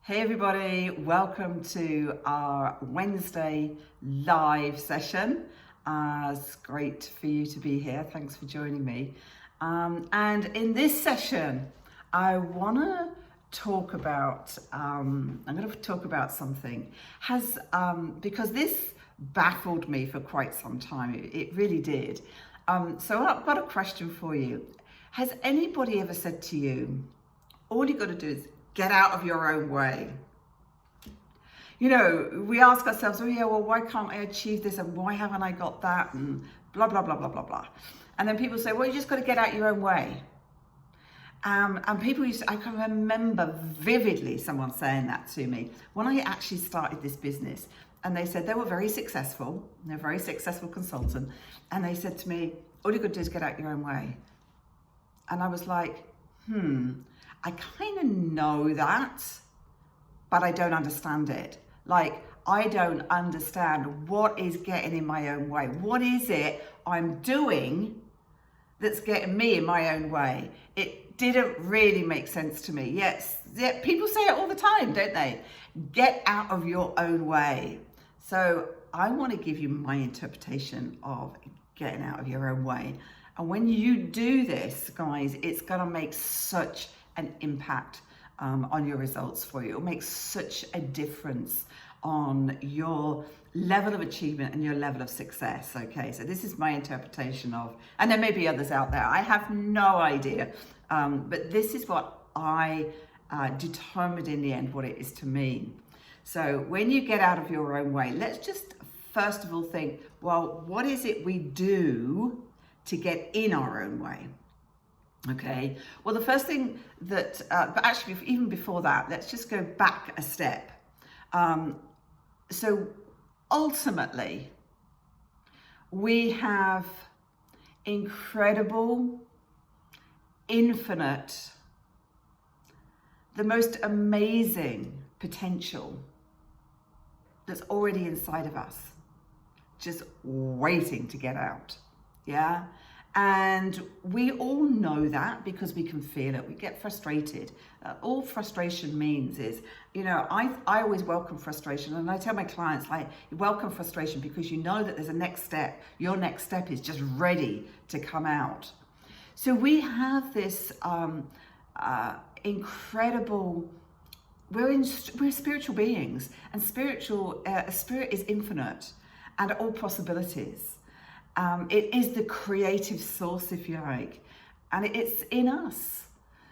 Hey everybody, welcome to our Wednesday live session. It's great for you to be here. Thanks for joining me. And in this session, I want to talk about, I'm going to talk about something because this baffled me for quite some time. It really did. So I've got a question for you. Has anybody ever said to you, all you got to do is get out of your own way? You know, we ask ourselves, oh yeah, well, why can't I achieve this? And why haven't I got that? And blah, blah, blah, blah, blah, blah. And then people say, well, you just got to get out your own way. And people I can remember vividly someone saying that to me when I actually started this business. And they said they were very successful. They're a very successful consultant. And they said to me, all you got to do is get out your own way. And I was like, I kind of know that, but I don't understand it. Like, I don't understand what is getting in my own way. What is it I'm doing that's getting me in my own way? It didn't really make sense to me. Yes, people say it all the time, don't they? Get out of your own way. So I want to give you my interpretation of getting out of your own way. And when you do this, guys, it's going to make such an impact on your results for you. It'll make such a difference on your level of achievement and your level of success. Okay, so this is my interpretation of, and there may be others out there. I have no idea, but this is what I determined in the end what it is to me. So when you get out of your own way, let's just first of all think, well, what is it we do to get in our own way? Okay, well, the first thing that, but actually even before that, let's just go back a step. So ultimately, we have incredible, infinite, the most amazing potential that's already inside of us, just waiting to get out. Yeah. And we all know that because we can feel it. We get frustrated. All frustration means is, you know, I always welcome frustration. And I tell my clients, like, you welcome frustration because you know that there's a next step. Your next step is just ready to come out. So we have this incredible, we're spiritual beings, and spirit is infinite and all possibilities. It is the creative source, if you like, and it's in us.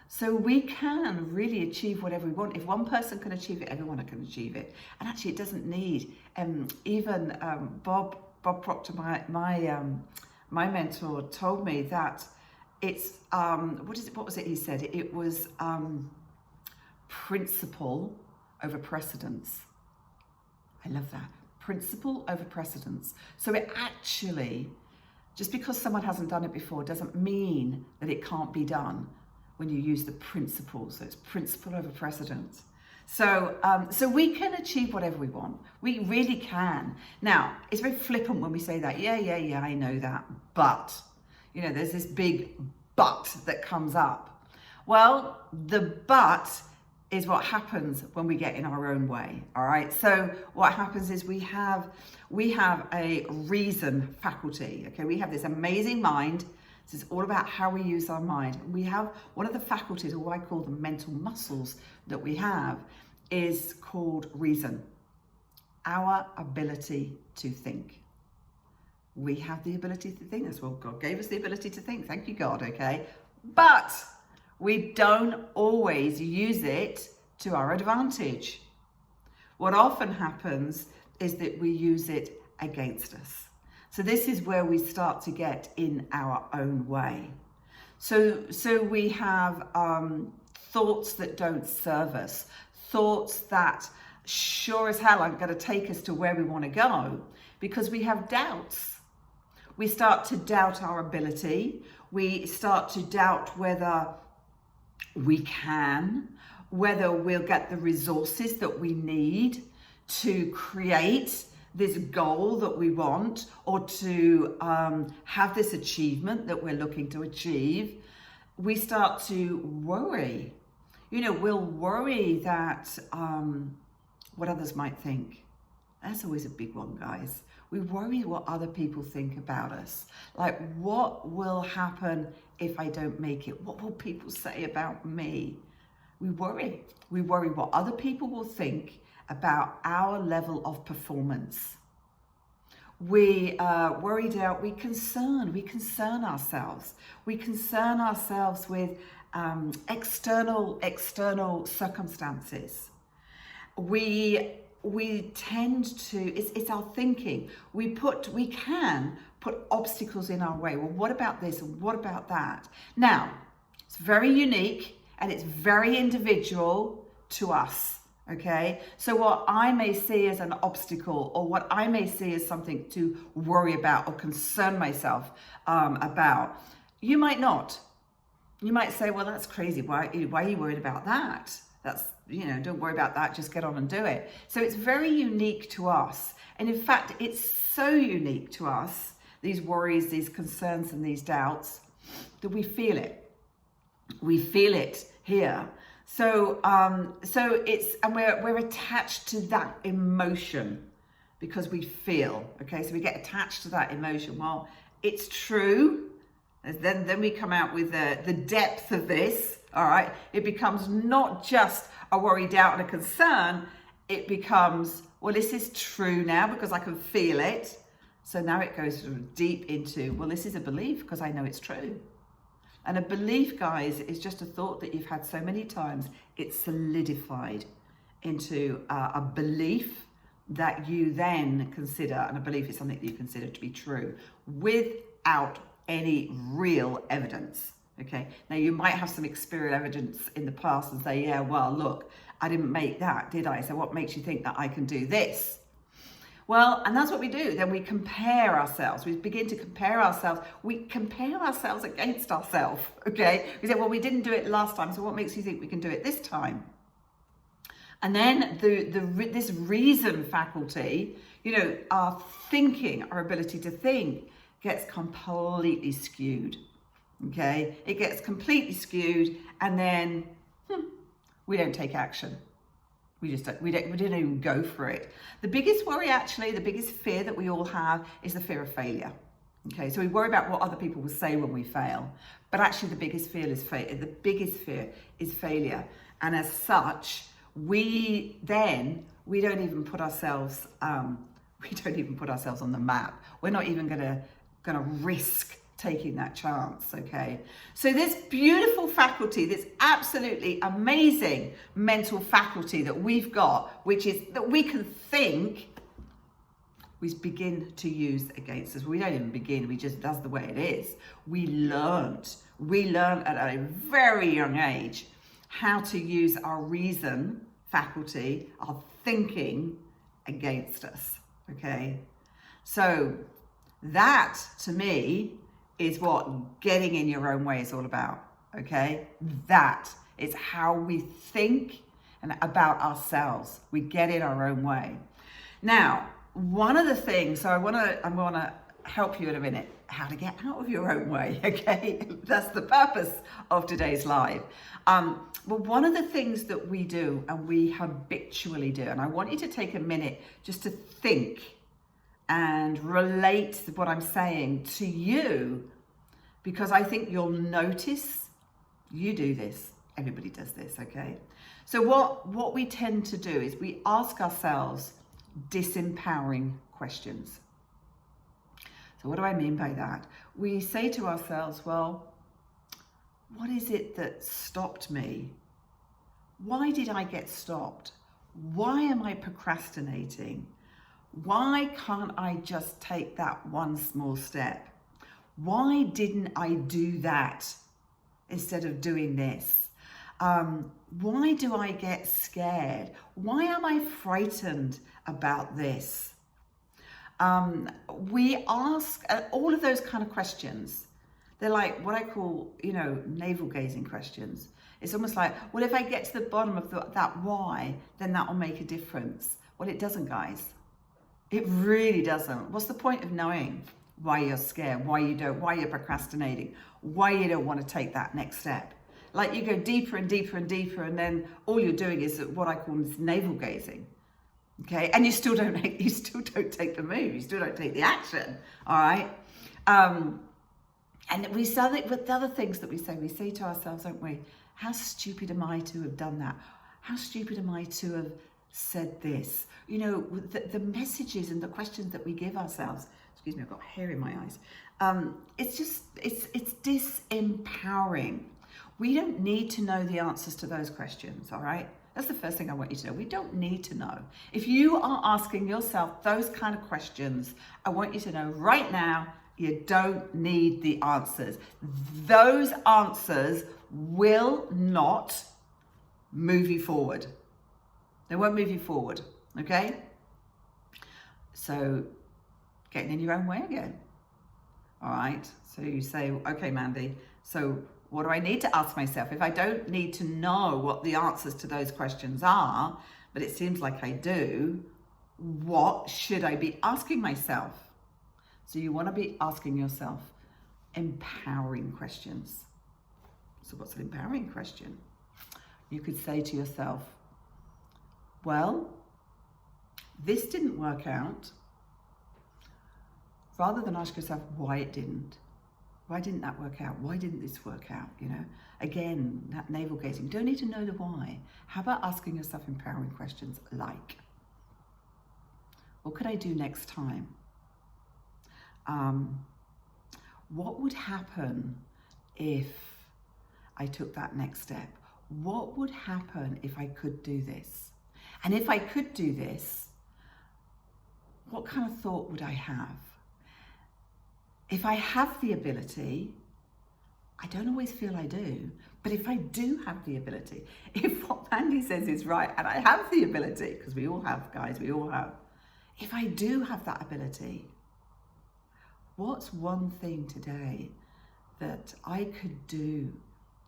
So we can really achieve whatever we want. If one person can achieve it, everyone can achieve it. And actually, it doesn't need, even Bob Proctor, my mentor, told me that it's, what was it he said? It was principle over precedence. I love that. Principle over precedence. So it actually, just because someone hasn't done it before doesn't mean that it can't be done when you use the principle. So it's principle over precedence. So we can achieve whatever we want. We really can. Now, it's very flippant when we say that. Yeah, I know that. But, you know, there's this big but that comes up. Well, the but is what happens when we get in our own way. All right. So what happens is we have a reason faculty. Okay. We have this amazing mind. This is all about how we use our mind. We have one of the faculties, or what I call the mental muscles that we have, is called reason. Our ability to think. We have the ability to think. That's what God gave us, the ability to think. Thank you, God. Okay. But we don't always use it to our advantage. What often happens is that we use it against us. So this is where we start to get in our own way. So we have thoughts that don't serve us, thoughts that sure as hell aren't going to take us to where we want to go, because we have doubts. We start to doubt our ability. We start to doubt whether we can, whether we'll get the resources that we need to create this goal that we want, or to have this achievement that we're looking to achieve. We start to worry. We'll worry that what others might think. That's always a big one, guys. We worry what other people think about us. Like, what will happen if I don't make it? What will people say about me? We worry. We worry what other people will think about our level of performance. We worried out, we concern ourselves. We concern ourselves with external circumstances. We tend to, it's our thinking. We can put obstacles in our way. Well, what about this and what about that? Now, it's very unique and it's very individual to us. Okay, so what I may see as an obstacle, or what I may see as something to worry about or concern myself about, you might not. You might say, well, that's crazy. Why are you worried about that? That's, don't worry about that. Just get on and do it. So it's very unique to us. And in fact, it's so unique to us, these worries, these concerns, and these doubts, that we feel it. We feel it here. So we're attached to that emotion because we feel, okay? So we get attached to that emotion. Well, it's true. And then we come out with the depth of this, all right? It becomes not just a worry, doubt, and a concern. It becomes, well, this is true now because I can feel it. So now it goes sort of deep into, well, this is a belief because I know it's true. And a belief, guys, is just a thought that you've had so many times. It's solidified into a belief that you then consider, and a belief is something that you consider to be true without any real evidence. Okay. Now you might have some experiential evidence in the past and say, yeah, well, look, I didn't make that, did I? So what makes you think that I can do this? Well, and that's what we do. Then we compare ourselves. We begin to compare ourselves. We compare ourselves against ourselves, okay? We say, well, we didn't do it last time, so what makes you think we can do it this time? And then this reason faculty, our thinking, our ability to think gets completely skewed, okay? It gets completely skewed, and then we don't take action. We don't even go for it. The biggest worry, actually, the biggest fear that we all have is the fear of failure. Okay, so we worry about what other people will say when we fail, but actually the biggest fear is failure. And as such, we don't even put ourselves on the map. We're not even gonna risk taking that chance, okay? So this beautiful faculty, this absolutely amazing mental faculty that we've got, which is that we can think, we begin to use against us. We don't even begin, that's the way it is. We learned at a very young age how to use our reason faculty, our thinking against us, okay? So that, to me, is what getting in your own way is all about, okay? That is how we think and about ourselves. We get in our own way. Now, one of the things, so I want to help you in a minute, how to get out of your own way, okay? That's the purpose of today's live. But one of the things that we do, and we habitually do, and I want you to take a minute just to think and relate what I'm saying to you, because I think you'll notice you do this. Everybody does this, okay? So what we tend to do is we ask ourselves disempowering questions. So what do I mean by that? We say to ourselves, well, what is it that stopped me? Why did I get stopped? Why am I procrastinating? Why can't I just take that one small step? Why didn't I do that instead of doing this? Why do I get scared? Why am I frightened about this? We ask all of those kind of questions. They're like what I call, navel gazing questions. It's almost like, well, if I get to the bottom of that why, then that will make a difference. Well, it doesn't, guys. It really doesn't. What's the point of knowing why you're scared, why you're procrastinating, why you don't want to take that next step? Like you go deeper and deeper and deeper, and then all you're doing is what I call navel gazing. Okay, and you still don't take the move, you still don't take the action. All right. And we say that with the other things that we say to ourselves, don't we? How stupid am I to have done that? How stupid am I to have said this? You know, the messages and the questions that we give ourselves. Excuse me, I've got hair in my eyes. It's disempowering. We don't need to know the answers to those questions, all right? That's the first thing I want you to know. We don't need to know. If you are asking yourself those kind of questions, I want you to know right now, you don't need the answers. Those answers will not move you forward. They won't move you forward, okay? So getting in your own way again, all right? So you say, okay, Mandy, so what do I need to ask myself? If I don't need to know what the answers to those questions are, but it seems like I do, what should I be asking myself? So you want to be asking yourself empowering questions. So what's an empowering question? You could say to yourself, well, this didn't work out. Rather than ask yourself why it didn't. Why didn't that work out? Why didn't this work out? You know, again, that navel gazing. You don't need to know the why. How about asking yourself empowering questions like, what could I do next time? What would happen if I took that next step? What would happen if I could do this? And if I could do this, what kind of thought would I have? If I have the ability, I don't always feel I do, but if I do have the ability, if what Mandy says is right, and I have the ability, because we all have, guys, we all have, if I do have that ability, what's one thing today that I could do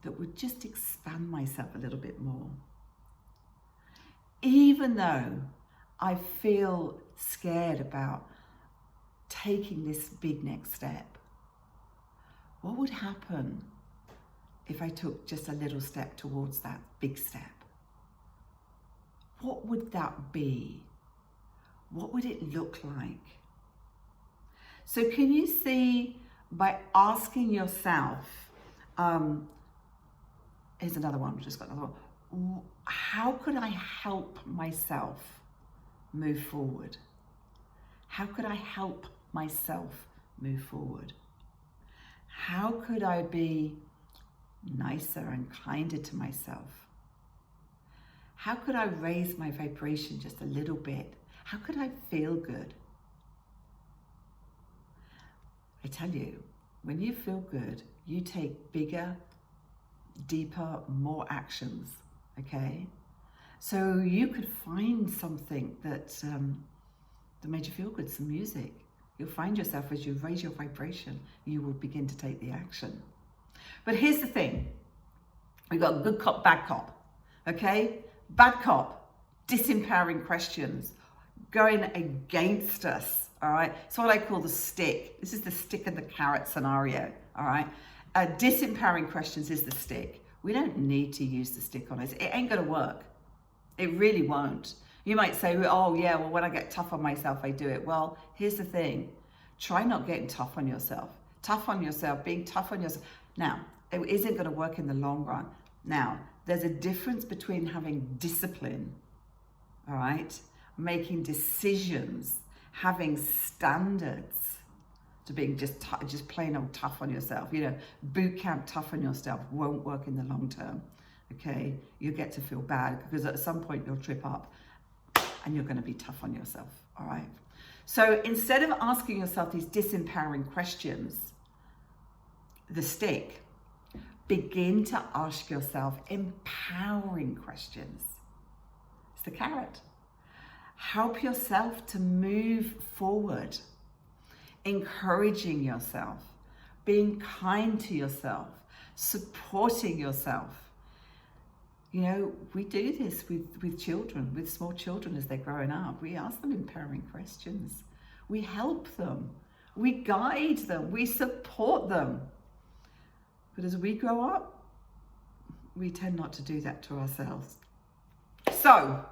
that would just expand myself a little bit more? Even though I feel scared about taking this big next step, what would happen if I took just a little step towards that big step? What would that be? What would it look like? So can you see, by asking yourself, here's another one, we've just got another one. How could I help myself move forward? How could I help myself move forward? How could I be nicer and kinder to myself? How could I raise my vibration just a little bit? How could I feel good? I tell you, when you feel good, you take bigger, deeper, more actions, okay? So you could find something that made you feel good, some music. You'll find yourself, as you raise your vibration, you will begin to take the action. But here's the thing. We've got good cop, bad cop, okay? Bad cop, disempowering questions, going against us, all right? It's what I call the stick. This is the stick and the carrot scenario, all right? Disempowering questions is the stick. We don't need to use the stick on us. It ain't gonna work. It really won't. You might say, oh yeah, well, when I get tough on myself, I do it. Well, here's the thing. Try not getting tough on yourself. Tough on yourself, being tough on yourself. Now, it isn't gonna work in the long run. Now, there's a difference between having discipline, all right? Making decisions, having standards, to being just plain old tough on yourself. You know, boot camp tough on yourself won't work in the long term, okay? You get to feel bad because at some point you'll trip up and you're gonna be tough on yourself, all right? So instead of asking yourself these disempowering questions, the stick, begin to ask yourself empowering questions. It's the carrot. Help yourself to move forward, encouraging yourself, being kind to yourself, supporting yourself. You know, we do this with children, with small children as they're growing up. We ask them empowering questions. We help them. We guide them. We support them. But as we grow up, we tend not to do that to ourselves. So,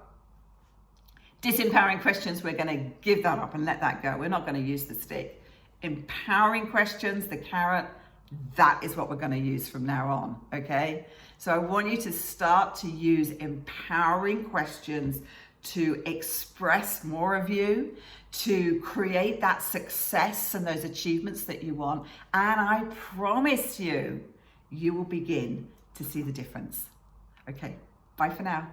disempowering questions, we're going to give that up and let that go. We're not going to use the stick. Empowering questions, the carrot, that is what we're going to use from now on, okay? So I want you to start to use empowering questions to express more of you, to create that success and those achievements that you want. And I promise you, you will begin to see the difference. Okay, bye for now.